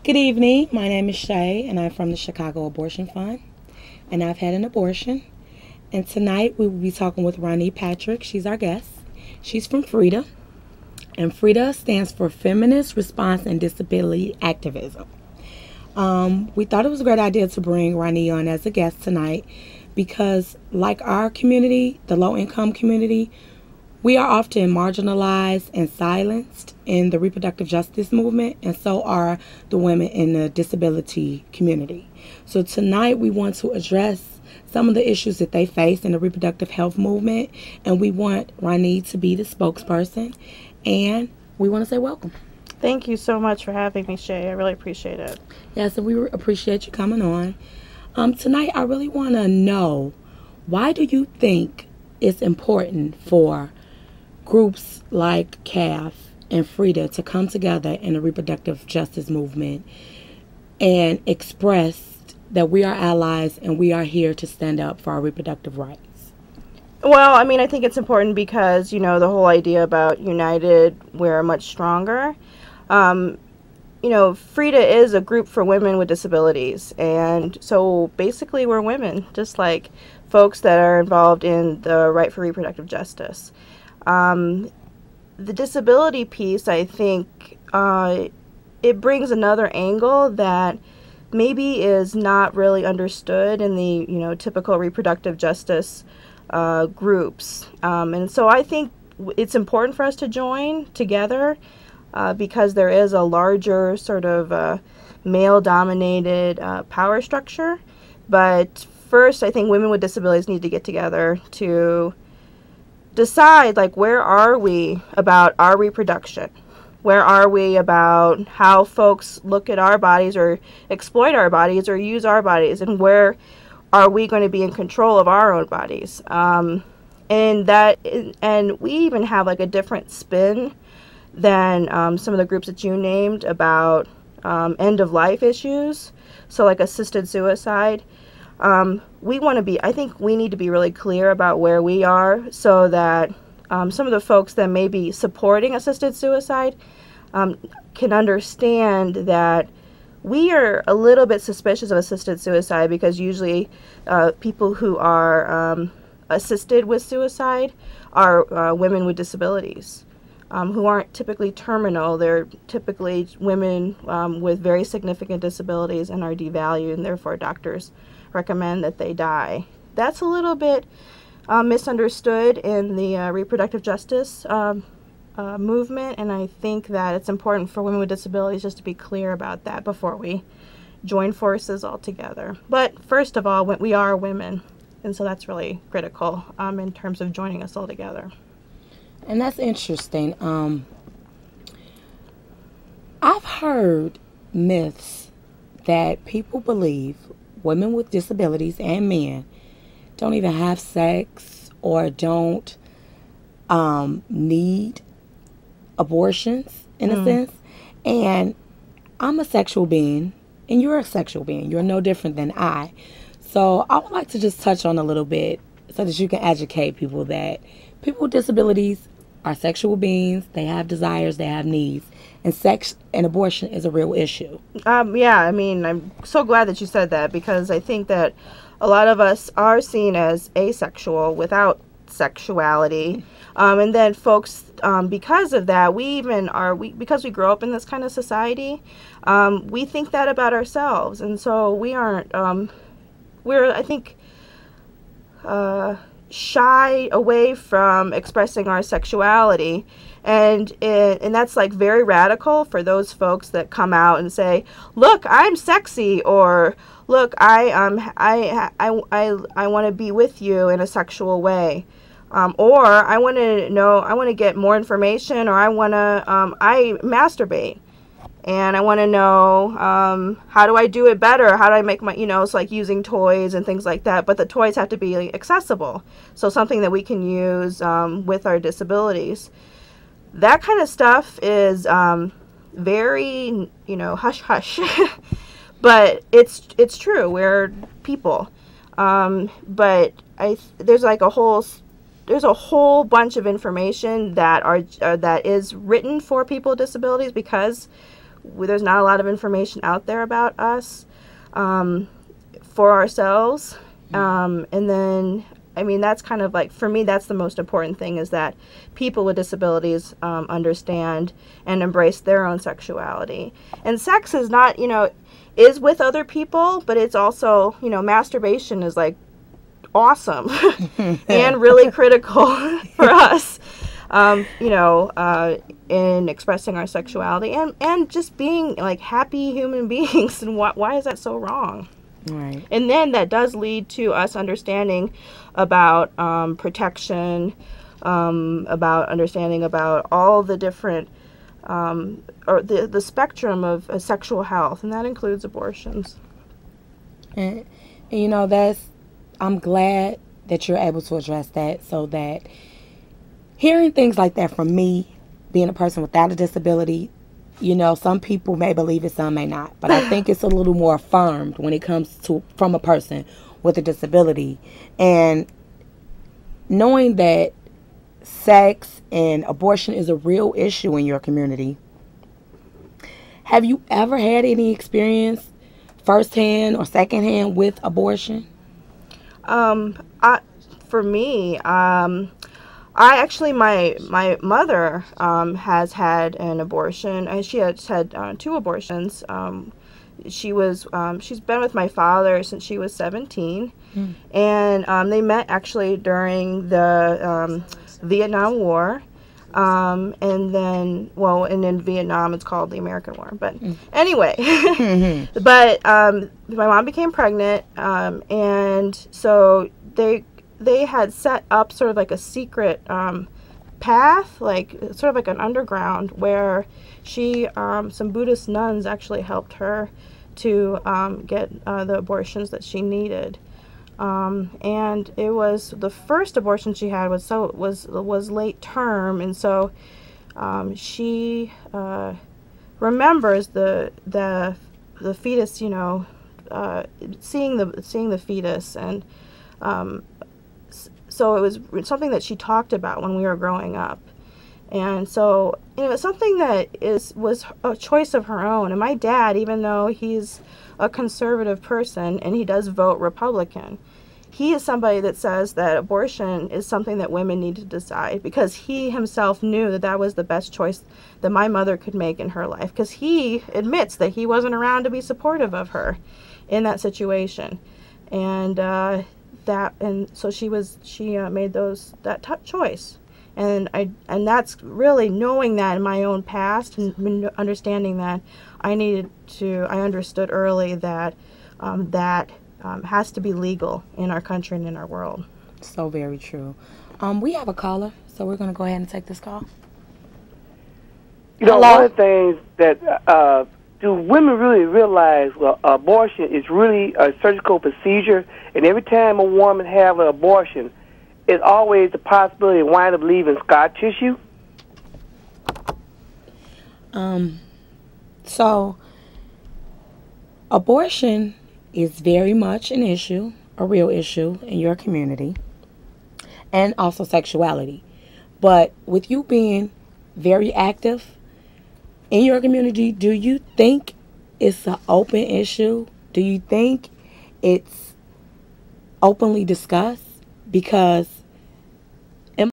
Good evening. My name is Shay, and I'm from the Chicago Abortion Fund, and I've had an abortion. And tonight we will be talking with Ronnie Patrick. She's our guest. She's from F.R.I.D.A, and F.R.I.D.A stands for Feminist Response and Disability Activism. We thought it was a great idea to bring Ronnie on as a guest tonight because, like our community, the low-income community, we are often marginalized and silenced in the reproductive justice movement, and so are the women in the disability community. So tonight we want to address some of the issues that they face in the reproductive health movement, and we want Ronnie to be the spokesperson, and we want to say welcome. Thank you so much for having me, Shay. I really appreciate it. Yeah, so we appreciate you coming on. Tonight I really want to know, why do you think it's important for groups like CAF and F.R.I.D.A to come together in the reproductive justice movement and express that we are allies and we are here to stand up for our reproductive rights? Well, I mean, I think it's important because, you know, the whole idea about united, we're much stronger. You know, F.R.I.D.A is a group for women with disabilities, and so basically we're women, just like folks that are involved in the right for reproductive justice. The disability piece, I think, it brings another angle that maybe is not really understood in the, you know, typical reproductive justice groups. And so I think it's important for us to join together because there is a larger sort of male-dominated power structure. But first, I think women with disabilities need to get together to decide, like, where are we about our reproduction? Where are we about how folks look at our bodies or exploit our bodies or use our bodies? And where are we going to be in control of our own bodies? And we even have like a different spin than some of the groups that you named about end-of-life issues. So like assisted suicide. I think we need to be really clear about where we are so that some of the folks that may be supporting assisted suicide can understand that we are a little bit suspicious of assisted suicide because usually people who are assisted with suicide are women with disabilities who aren't typically terminal. They're typically women with very significant disabilities and are devalued, and therefore doctors recommend that they die. That's a little bit misunderstood in the reproductive justice movement, and I think that it's important for women with disabilities just to be clear about that before we join forces all together. But first of all, we are women, and so that's really critical in terms of joining us all together. And that's interesting. I've heard myths that people believe women with disabilities and men don't even have sex or don't need abortions in a sense. And I'm a sexual being and you're a sexual being. You're no different than I. So I would like to just touch on a little bit so that you can educate people that people with disabilities are sexual beings. They have desires, they have needs, and sex and abortion is a real issue. Yeah, I mean, I'm so glad that you said that because I think that a lot of us are seen as asexual without sexuality. And then folks, because of that, because we grow up in this kind of society, we think that about ourselves. And so we aren't, I think, shy away from expressing our sexuality. And that's like very radical for those folks that come out and say, look, I'm sexy, or look, I want to be with you in a sexual way. Or I want to get more information, or I masturbate and I want to know, how do I do it better? How do I make my, it's like using toys and things like that, but the toys have to be accessible. So something that we can use, with our disabilities. That kind of stuff is, very, hush hush, but it's true. We're people. But there's a whole bunch of information that is written for people with disabilities because there's not a lot of information out there about us for ourselves. And then, I mean, that's kind of like, for me, that's the most important thing, is that people with disabilities understand and embrace their own sexuality. And sex is not, you know, is with other people, but it's also, you know, masturbation is like awesome and really critical for us, you know, in expressing our sexuality and just being like happy human beings. And why is that so wrong? Right. And then that does lead to us understanding about protection, about understanding about all the different, or the spectrum of sexual health, and that includes abortions. And you know, I'm glad that you're able to address that, so that hearing things like that from me, being a person without a disability, you know, some people may believe it, some may not. But I think it's a little more affirmed when it comes to from a person with a disability. And knowing that sex and abortion is a real issue in your community, have you ever had any experience firsthand or secondhand with abortion? For me, I actually, my mother has had an abortion, and she has had 2 abortions. She's been with my father since she was 17, and they met actually during the Vietnam War, and then, well, and in Vietnam it's called the American War, but anyway, but my mom became pregnant, and so they had set up sort of like a secret path, like sort of like an underground, where some Buddhist nuns actually helped her to get the abortions that she needed. And it was the first abortion she had was late term, and so she remembers the fetus, you know, seeing the fetus, and so it was something that she talked about when we were growing up. And so, you know, it's something that was a choice of her own. And my dad, even though he's a conservative person and he does vote Republican, he is somebody that says that abortion is something that women need to decide, because he himself knew that that was the best choice that my mother could make in her life, because he admits that he wasn't around to be supportive of her in that situation. And so she made that choice, and that's really knowing that in my own past and understanding that I understood early that that has to be legal in our country and in our world. So very true. We have a caller, so we're going to go ahead and take this call. You know, Hello? one of the things that do women really realize, well, abortion is really a surgical procedure, and every time a woman have an abortion, it's always the possibility of wind up leaving scar tissue? So, abortion is very much an issue, a real issue in your community, and also sexuality. But with you being very active in your community, do you think it's an open issue? Do you think it's openly discussed? Because